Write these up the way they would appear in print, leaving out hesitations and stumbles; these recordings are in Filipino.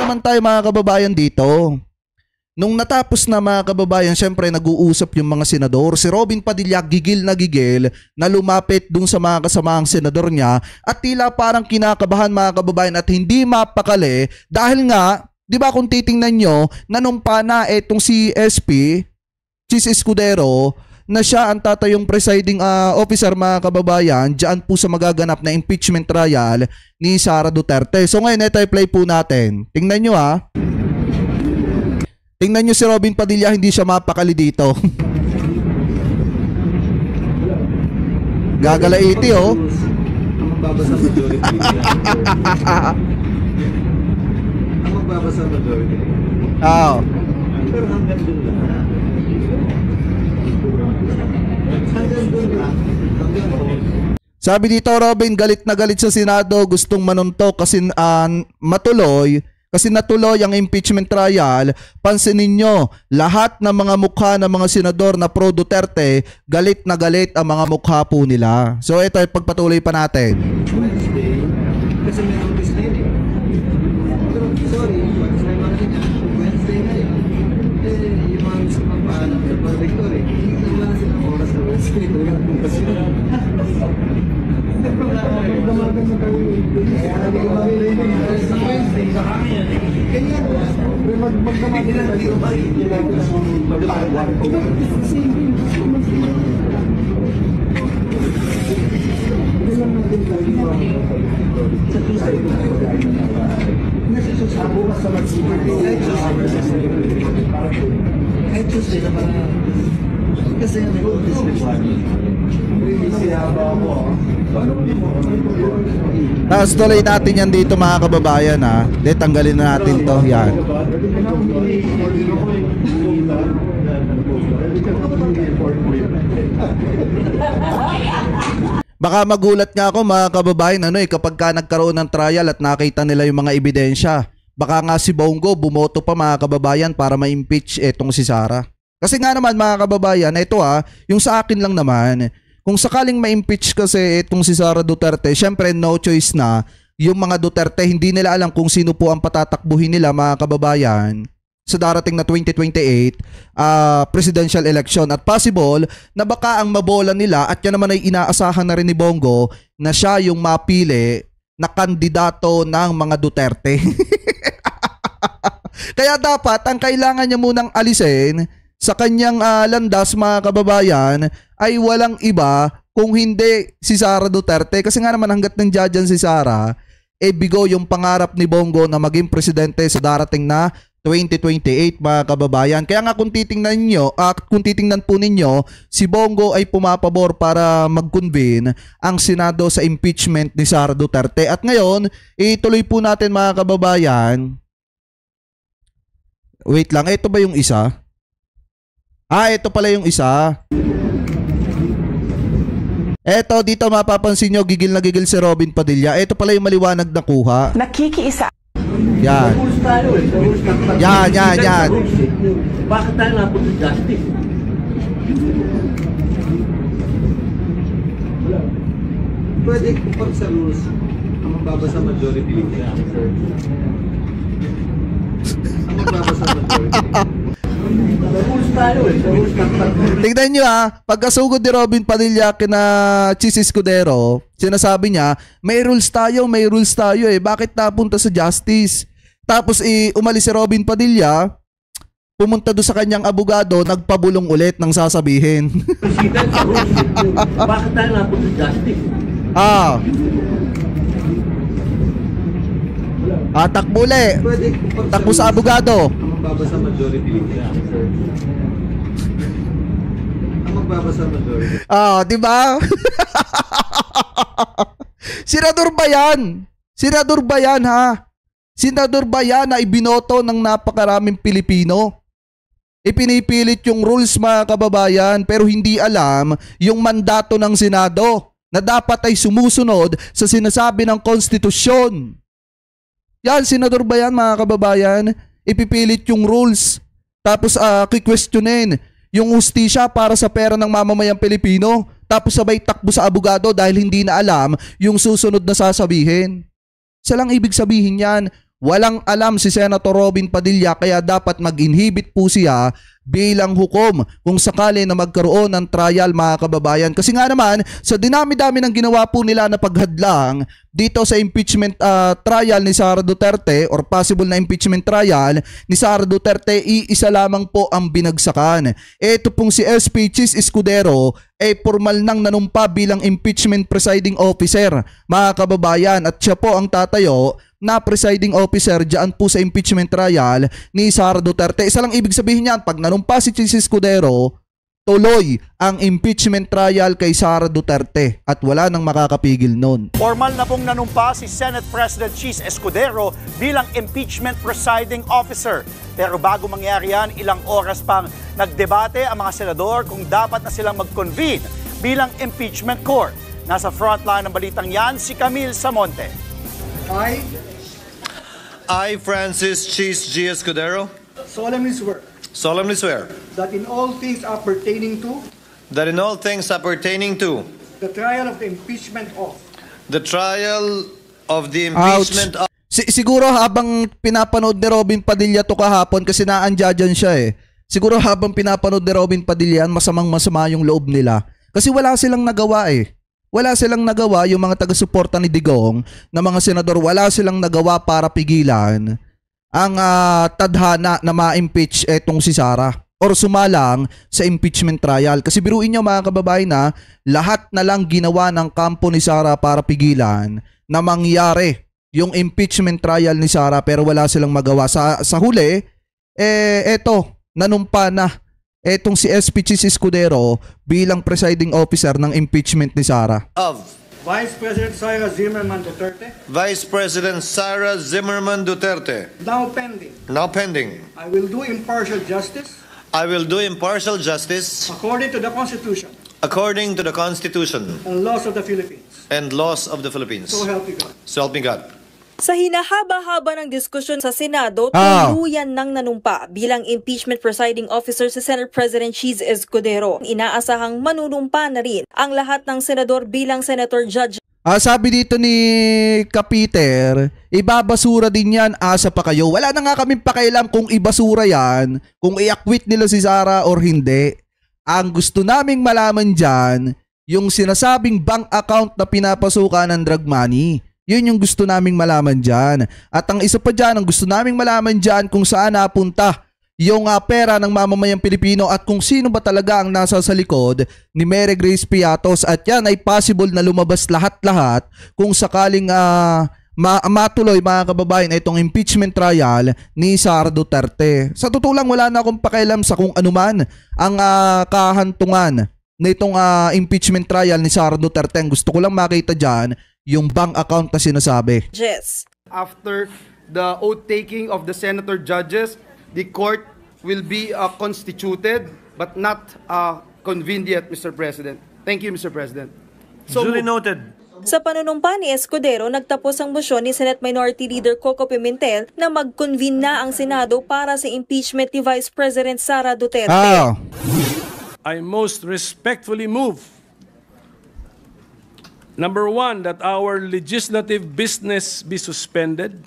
naman tayo mga kababayan dito. Nung natapos na mga kababayan, syempre nag-uusap yung mga senador. Si Robin Padilla gigil na lumapit dun sa mga kasamahang senador niya at tila parang kinakabahan mga kababayan at hindi mapakali dahil nga, di ba kung titingnan nyo, nanumpa na itong si SP, Chis Escudero, na siya ang tatayong presiding officer mga kababayan dyan po sa magaganap na impeachment trial ni Sara Duterte. So ngayon, ito i-play po natin. Tingnan nyo ha. Tingnan nyo si Robin Padilla, hindi siya mapakali dito. Gagalaiti oh. Ang magbabasa majority. Ang magbabasa majority. Oo. Pero hanggang doon lang. Hanggang doon lang. Hanggang doon. Sabi dito Robin, galit na galit sa Senado, gustong manuntok kasi natuloy ang impeachment trial. Pansinin nyo, lahat ng mga mukha ng mga senador na pro Duterte, galit na galit ang mga mukha po nila. So ito ay pagpatuloy pa natin. Wednesday, kasi may notice na yun eh. Pero sorry, Wednesday na yun. Yung mga gusto magpaalam sa protector eh. Wala na silang oras na Wednesday. Tapos tuloy natin yan dito mga kababayan ha. De, tanggalin na natin to. Yan. Baka magulat nga ako mga kababayan kapag ka nagkaroon ng trial at nakita nila yung mga ebidensya. Baka nga si Bongo bumoto pa mga kababayan para ma-impeach etong si Sara. Kasi nga naman mga kababayan, ito yung sa akin lang naman, kung sakaling ma-impeach kasi itong si Sara Duterte, syempre no choice na yung mga Duterte, hindi nila alam kung sino po ang patatakbuhin nila mga kababayan sa darating na 2028 presidential election at possible na baka ang mabola nila at yan naman ay inaasahan na rin ni Bongo na siya yung mapili na kandidato ng mga Duterte. Kaya dapat ang kailangan niya munang alisin sa kanyang landas mga kababayan ay walang iba kung hindi si Sara Duterte. Kasi nga naman hanggat nandiyan si Sara, bigo yung pangarap ni Bongo na maging presidente sa darating na 2028 mga kababayan. Kaya nga kung titingnan po ninyo, si Bongo ay pumapabor para mag-convene ang Senado sa impeachment ni Sara Duterte. At ngayon, ituloy po natin mga kababayan. Wait lang, ito ba yung isa? Ito pala yung isa. Eto, dito mapapansin nyo, gigil na gigil si Robin Padilla. Ito pala yung maliwanag na kuha. Nakikiisa. Yan. Yan. Bakit tayo napunta sa justice? Pwede kung sa rules, ang magbabasa majority leader. Ang magbabasa majority. Tignan nyo pagkasugod ni Robin Padilla kina Chis Escudero, sinasabi niya, may rules tayo bakit napunta sa justice? Tapos umalis si Robin Padilla, pumunta doon sa kanyang abogado, nagpabulong ulit ng sasabihin. Bakit tayo napunta sa justice? Takbo ulit. Takbo sa abogado. Magbabasa majority leader. Ang magbabasa majority. Di ba? Senador ba yan? Senador ba yan Senador ba yan na ibinoto ng napakaraming Pilipino? Ipinipilit yung rules mga kababayan pero hindi alam yung mandato ng Senado na dapat ay sumusunod sa sinasabi ng konstitusyon. Yan, senador ba yan mga kababayan? Ipipilit yung rules. Tapos kikwestiyonin yung hustisya para sa pera ng mamamayang Pilipino. Tapos sabay takbo sa abogado dahil hindi na alam yung susunod na sasabihin. Isa lang ibig sabihin yan, Walang alam si Senator Robin Padilla kaya dapat mag-inhibit po siya bilang hukom kung sakali na magkaroon ng trial mga kababayan. Kasi nga naman, sa dinami-dami ng ginawa po nila na paghadlang dito sa impeachment trial ni Sara Duterte or possible na impeachment trial ni Sara Duterte, iisa lamang po ang binagsakan. Ito pong si SP Chis Escudero ay formal nang nanumpa bilang impeachment presiding officer mga kababayan at siya po ang tatayo na presiding officer dyan po sa impeachment trial ni Sara Duterte. Isa lang ibig sabihin niyan, pag nanumpa si Chis Escudero, tuloy ang impeachment trial kay Sara Duterte at wala nang makakapigil nun. Formal na pong nanumpa si Senate President Chis Escudero bilang impeachment presiding officer. Pero bago mangyari yan, ilang oras pang nagdebate ang mga senador kung dapat na silang mag-convene bilang impeachment court. Nasa frontline ng balitang yan, si Camille Samonte. I, Francis Chis G. Escudero, solemnly swear that in all things appertaining to that in all things appertaining to the trial of the impeachment of the trial of the impeachment of Siguro habang pinapanood ni Robin Padilla to kahapon kasi naandya dyan siya eh. Siguro habang pinapanood ni Robin Padilla, masamang-masama yung loob nila. Kasi wala silang nagawa eh. Wala silang nagawa yung mga taga-suporta ni Digong na mga senador, wala silang nagawa para pigilan ang tadhana na ma-impeach etong si Sara or sumalang sa impeachment trial. Kasi biruin nyo mga kababayan na lahat na lang ginawa ng kampo ni Sara para pigilan na mangyari yung impeachment trial ni Sara pero wala silang magawa. Sa huli, eto, nanumpa na etong si SP Chis Escudero bilang presiding officer ng impeachment ni Sara. of Vice President Sara Zimmerman Duterte, Vice President Sara Zimmerman Duterte, now pending. now pending. I will do impartial justice I will do impartial justice according to the Constitution according to the Constitution and laws of the Philippines. and laws of the Philippines. So help me God. So help me God. Sa hinahaba-haba ng diskusyon sa Senado, tuluyan nang nanumpa bilang impeachment presiding officer si Senate President Chis Escudero. Inaasahang manunumpa na rin ang lahat ng senador bilang senator judge. Sabi dito ni Kapiter, ibabasura din yan, asa pa kayo. Wala na nga kaming pakialam kung ibasura yan, kung i-acquit nila si Sara or hindi. Ang gusto naming malaman dyan, yung sinasabing bank account na pinapasukan ng drug money. Yun yung gusto naming malaman dyan. At ang isa pa dyan, ang gusto naming malaman dyan kung saan napunta yung pera ng mamamayang Pilipino at kung sino ba talaga ang nasa sa likod ni Mary Grace Piatos. At yan ay possible na lumabas lahat-lahat kung sakaling matuloy mga kababayan itong impeachment trial ni Sara Duterte. Sa totoo lang wala na akong pakialam sa kung anuman ang kahantungan na itong impeachment trial ni Sara Duterte. Ang gusto ko lang makita dyan yung bank account na sinasabi. Jess. After the oath-taking of the senator judges, the court will be constituted but not convened yet, Mr. President. Thank you, Mr. President. Duly noted. Sa panunumpa ni Escudero, nagtapos ang motion ni Senate Minority Leader Coco Pimentel na mag-convene na ang Senado para sa impeachment ni Vice President Sara Duterte. I most respectfully move, number one, that our legislative business be suspended.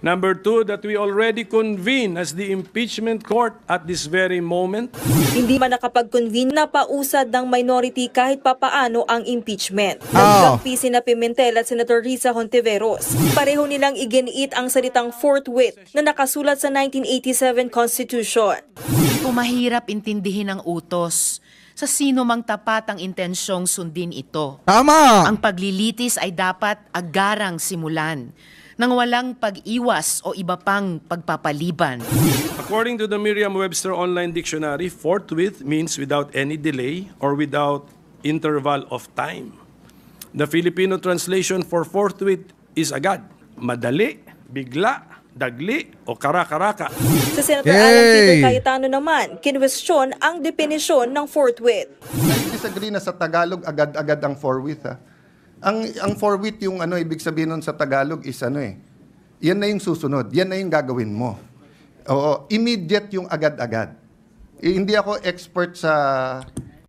Number two, that we already convene as the impeachment court at this very moment. Hindi man nakapag-convene na pausad ng minority kahit papaano ang impeachment. Nagkampi sina Pimentel at Senator Risa Hontiveros. Pareho nilang iginiit ang salitang forthwith na nakasulat sa 1987 Constitution. Kung mahirap intindihin ang utos, sa sino mang tapat ang intensyong sundin ito. Tama! Ang paglilitis ay dapat agarang simulan, nang walang pag-iwas o iba pang pagpapaliban. According to the Merriam-Webster Online Dictionary, forthwith means without any delay or without interval of time. The Filipino translation for forthwith is agad, madali, bigla, dagli o kara-karaka. Sa Senator Alan Peter Cayetano naman, kinwestiyon ang definisyon ng forthwith. Disagree na sa Tagalog agad-agad ang forthwith ha. Ang forthwith yung ibig sabihin nun sa Tagalog is yan na yung susunod, yan na yung gagawin mo. Oo, immediate yung agad-agad. Hindi ako expert sa...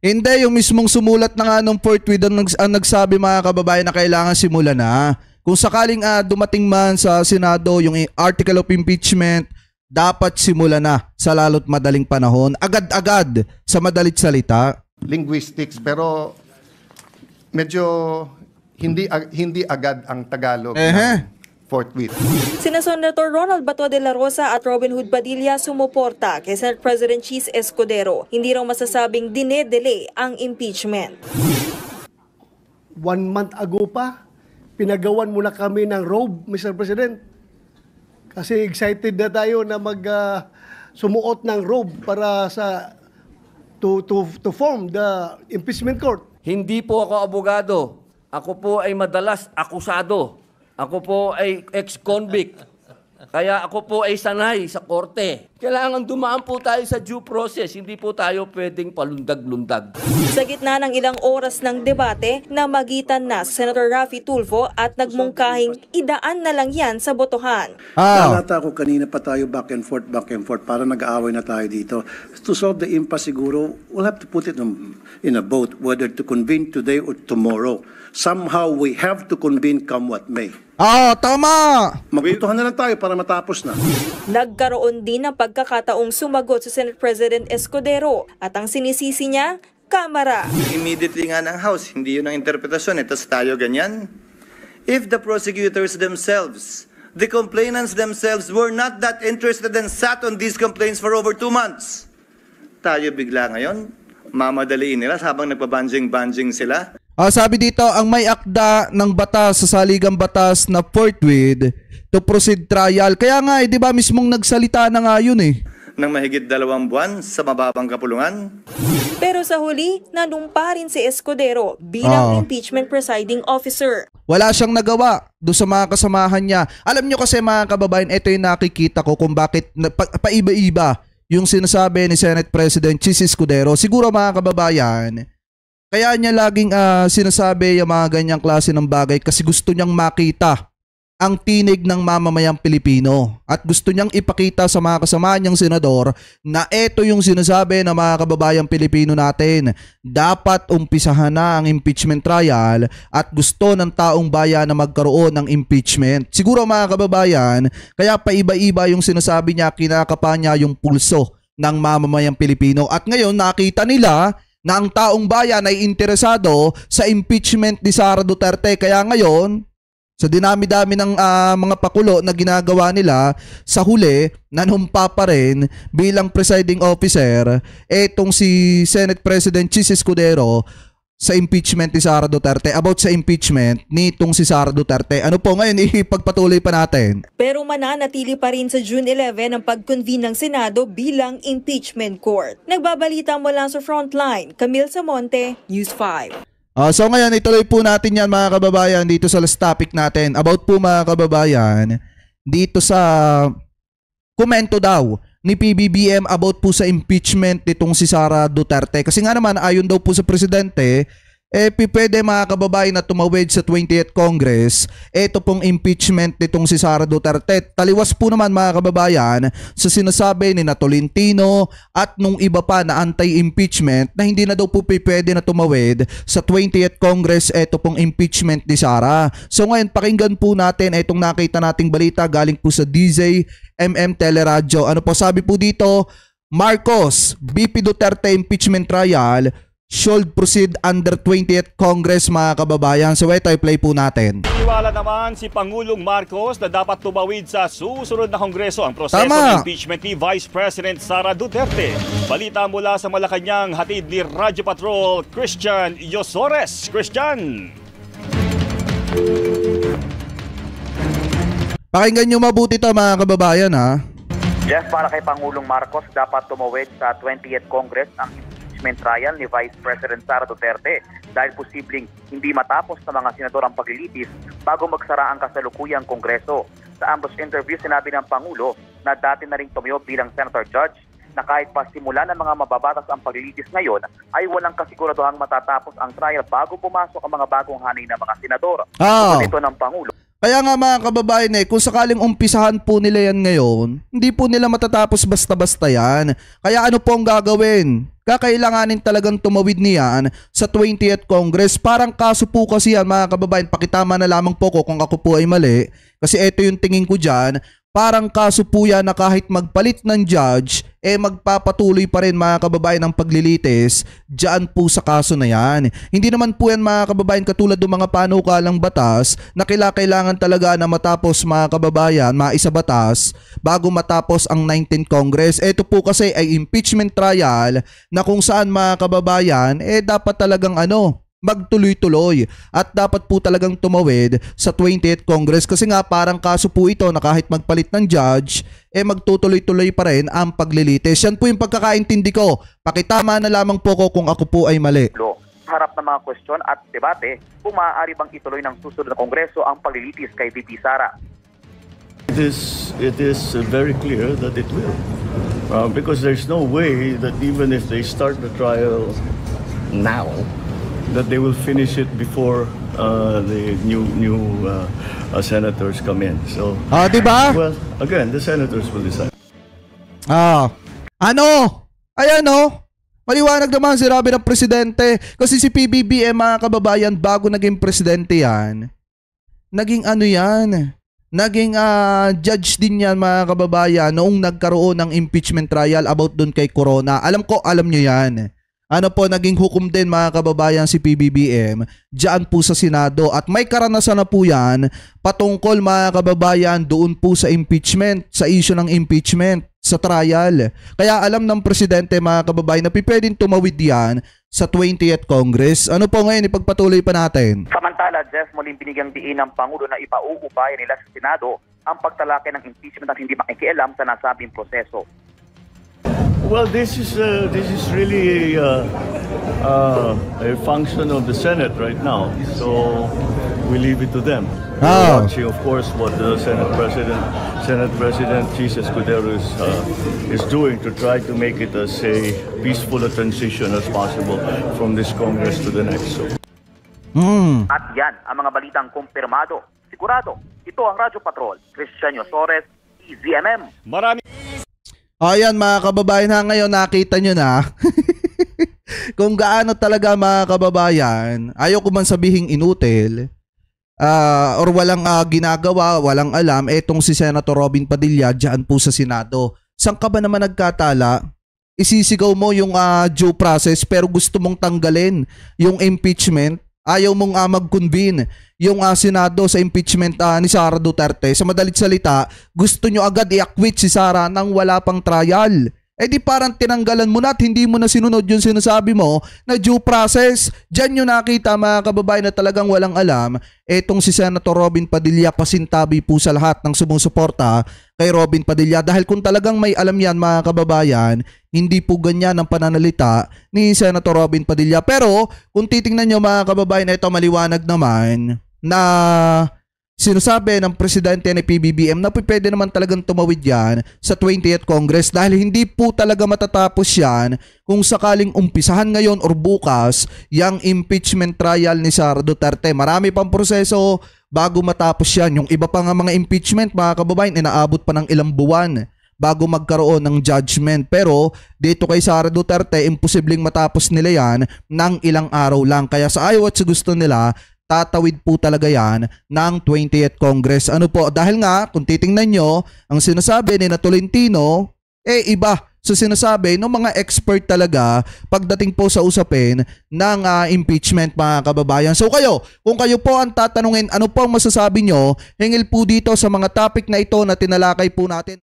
Hindi, yung mismong sumulat na nga ng forthwith ang nagsabi mga kababayan na kailangan simulan na. kung sakaling dumating man sa Senado yung article of impeachment, dapat simula na sa lalo't madaling panahon, agad-agad sa madalit salita. Linguistics, pero medyo hindi agad ang Tagalog. Forthwith. Sina Senator Ronald Bato de la Rosa at Robin Hood Padilla sumuporta kay Senate President Chis Escudero. Hindi raw masasabing dine-delay ang impeachment. 1 month ago pa, pinagawan muna kami ng robe, Mr. President. Kasi excited na tayo na sumuot ng robe para to form the impeachment court. Hindi po ako abogado. Ako po ay madalas akusado. Ako po ay ex-convict. Kaya ako po ay sanay sa korte. Kailangan dumaan po tayo sa due process. Hindi po tayo pwedeng palundag-lundag. Sa gitna ng ilang oras ng debate, namagitan na si Senator Raffy Tulfo at nagmungkahing idaan na lang yan sa botohan. Nalata ko kanina pa tayo back and forth, para nag-aaway na tayo dito. To solve the impasse siguro, we'll have to put it in a vote whether to convene today or tomorrow. Somehow we have to convene come what may. Tama! Magbutuhan na lang tayo para matapos na. Nagkaroon din ng pagkakataong sumagot sa Senate President Escudero at ang sinisisi niya, Kamara. Immediately nga ng House, hindi yun ang interpretasyon. Ito tayo ganyan. If the prosecutors themselves, the complainants themselves were not that interested and sat on these complaints for over 2 months, tayo bigla ngayon, mamadaliin nila habang nagpabanjing-banjing sila. Sabi dito, ang may akda ng batas sa saligang batas na forthwith to proceed trial. Kaya nga, di ba mismong nagsalita na nga yun Nang mahigit 2 buwan sa mababang kapulungan. Pero sa huli, nanumpa rin si Escudero bilang impeachment presiding officer. Wala siyang nagawa doon sa mga kasamahan niya. Alam nyo kasi mga kababayan, ito yung nakikita ko kung bakit paiba-iba yung sinasabi ni Senate President Chis Escudero. Siguro mga kababayan, kaya niya laging sinasabi yung mga ganyang klase ng bagay kasi gusto niyang makita ang tinig ng mamamayang Pilipino at gusto niyang ipakita sa mga kasama niyang senador na ito yung sinasabi ng mga kababayang Pilipino natin. Dapat umpisahan na ang impeachment trial at gusto ng taong bayan na magkaroon ng impeachment. Siguro mga kababayan, kaya paiba-iba yung sinasabi niya, kinakapa niya yung pulso ng mamamayang Pilipino at ngayon nakita nila na ang taong bayan ay interesado sa impeachment ni Sara Duterte. Kaya ngayon, sa dinami-dami ng mga pakulo na ginagawa nila, sa huli, nanumpa pa rin bilang presiding officer etong si Senate President Chis Escudero sa impeachment ni Sara Duterte, about sa impeachment nitong si Sara Duterte. Ano po ngayon, ipagpatuloy pa natin. Pero mananatili pa rin sa June 11 ang pag-convene ng Senado bilang impeachment court. Nagbabalita mula sa Frontline, Camille Samonte, News 5. So ngayon, ituloy po natin yan mga kababayan dito sa last topic natin. About po mga kababayan, dito sa komento daw ni PBBM about po sa impeachment nitong si Sara Duterte. Kasi nga naman, ayon daw po sa presidente, pwede mga kababayan na tumawid sa 20th Congress, ito pong impeachment nitong si Sara Duterte. Taliwas po naman mga kababayan sa sinasabi ni Tolentino at nung iba pa na anti-impeachment na hindi na daw po pwede na tumawid sa 20th Congress ito pong impeachment ni Sara. So ngayon pakinggan po natin itong nakita nating balita galing po sa DZMM Teleradyo. Ano po sabi po dito? Marcos, BP Duterte impeachment trial should proceed under 20th Congress mga kababayan. So ito i-play po natin. Iniwala naman si Pangulong Marcos na dapat tumawid sa susunod na Kongreso ang proseso ng impeachment ni Vice President Sara Duterte. Balita mula sa Malacanang, hatid ni Radyo Patrol Christian Yosores. Christian! Pakinggan nyo mabuti ito mga kababayan ha. Yes, para kay Pangulong Marcos, dapat tumawid sa 20th Congress ang impeachment trial ni Vice President Sara Duterte dahil posibleng hindi matapos ng mga senador ang paglilitis bago magsara ang kasalukuyang Kongreso. Sa ambush interview, sinabi ng Pangulo na dati na ring tumayo bilang Senator Judge na kahit pa simula ng mga mababatas ang paglilitis ngayon ay walang kasiguraduhang matatapos ang trial bago pumasok ang mga bagong hanay ng mga senador. Ito ng Pangulo. Kaya nga mga kababayan kung sakaling umpisahan po nila yan ngayon, hindi po nila matatapos basta-basta yan. Kaya ano po ang gagawin? kakailanganin talagang tumawid niyan sa 20th Congress. Parang kaso po kasi yan mga kababayan, pakitama na lamang po ko kung ako po ay mali. Kasi ito yung tingin ko dyan, parang kaso po yan na kahit magpalit ng judge, magpapatuloy pa rin mga kababayan ng paglilitis dyan po sa kaso na yan. Hindi naman po yan mga kababayan katulad ng mga panukalang batas na kailangan talaga na matapos mga kababayan, maisabatas bago matapos ang 19th Congress. Ito po kasi ay impeachment trial na kung saan mga kababayan, dapat talagang magtuloy-tuloy at dapat po talagang tumawid sa 20th Congress kasi nga parang kaso po ito na kahit magpalit ng judge, magtutuloy-tuloy pa rin ang paglilitis. Yan po yung pagkakaintindi ko. Pakitama na lamang po ko kung ako po ay mali. Harap ng mga kwestiyon at debate kung maaari bang ituloy ng susunod na Kongreso ang paglilitis kay VP Sara. It is very clear that it will. Because there's no way that even if they start the trial now, that they will finish it before the new senators come in. So, diba? Well, again, the senators will decide. Maliwanag naman si Robin ng presidente kasi si PBBM mga kababayan bago naging presidente yan, naging naging judge din yan mga kababayan noong nagkaroon ng impeachment trial about dun kay Corona. Alam nyo yan. Naging hukom din mga kababayan si PBBM diyan po sa Senado at may karanasan na po yan patungkol mga kababayan doon po sa impeachment, sa issue ng impeachment, sa trial. Kaya alam ng presidente mga kababayan na pwedeng tumawid yan sa 20th Congress. Ano po ngayon, ipagpatuloy pa natin. Samantala, Jeff, muling binigyang diin ng Pangulo na ipauubaya nila sa Senado ang pagtalakay ng impeachment at hindi makikialam sa nasabing proseso. Well, this is really a function of the Senate right now, so we leave it to them. We're watching, of course, what the Senate President Chis Escudero is doing to try to make it as a peaceful a transition as possible from this Congress to the next. So. At yan ang mga balitang kumpirmado. Sigurado, ito ang Radyo Patrol. Cristian Yosores, EZMM. Ayan mga kababayan, ngayon nakita nyo na kung gaano talaga mga kababayan, ayaw ko man sabihing inutil or walang ginagawa, walang alam, etong si Senator Robin Padilla dyan po sa Senado. Saan ka ba naman nagkatala? Isisigaw mo yung due process pero gusto mong tanggalin yung impeachment. Ayaw mong mag-convene yung Senado sa impeachment ni Sara Duterte. Sa madalit salita, gusto nyo agad i-acquit si Sara nang wala pang trial. Di parang tinanggalan mo na at hindi mo na sinunod yung sinasabi mo na due process. Diyan nyo nakita mga kababayan na talagang walang alam. Etong si Senator Robin Padilla, pasintabi po sa lahat ng sumusuporta kay Robin Padilla. Dahil kung talagang may alam yan mga kababayan, hindi po ganyan ang pananalita ni Senator Robin Padilla. Pero kung titingnan nyo mga kababayan, ito maliwanag naman na sinasabi ng presidente ni PBBM na pwede naman talagang tumawid yan sa 20th Congress dahil hindi po talaga matatapos yan kung sakaling umpisahan ngayon or bukas yung impeachment trial ni Sara Duterte. Marami pang proseso bago matapos yan. Yung iba pa nga mga impeachment mga kababayan, inaabot pa ng ilang buwan bago magkaroon ng judgment. Pero dito kay Sara Duterte, imposibleng matapos nila yan ng ilang araw lang. Kaya sa ayaw at sa gusto nila, tatawid po talaga yan ng 20th Congress. Ano po? Dahil nga, kung titingnan nyo, ang sinasabi ni Tolentino, iba sa sinasabi ng mga expert talaga pagdating po sa usapin ng impeachment mga kababayan. So kung kayo po ang tatanungin, ano po ang masasabi nyo, hingil po dito sa mga topic na ito na tinalakay po natin.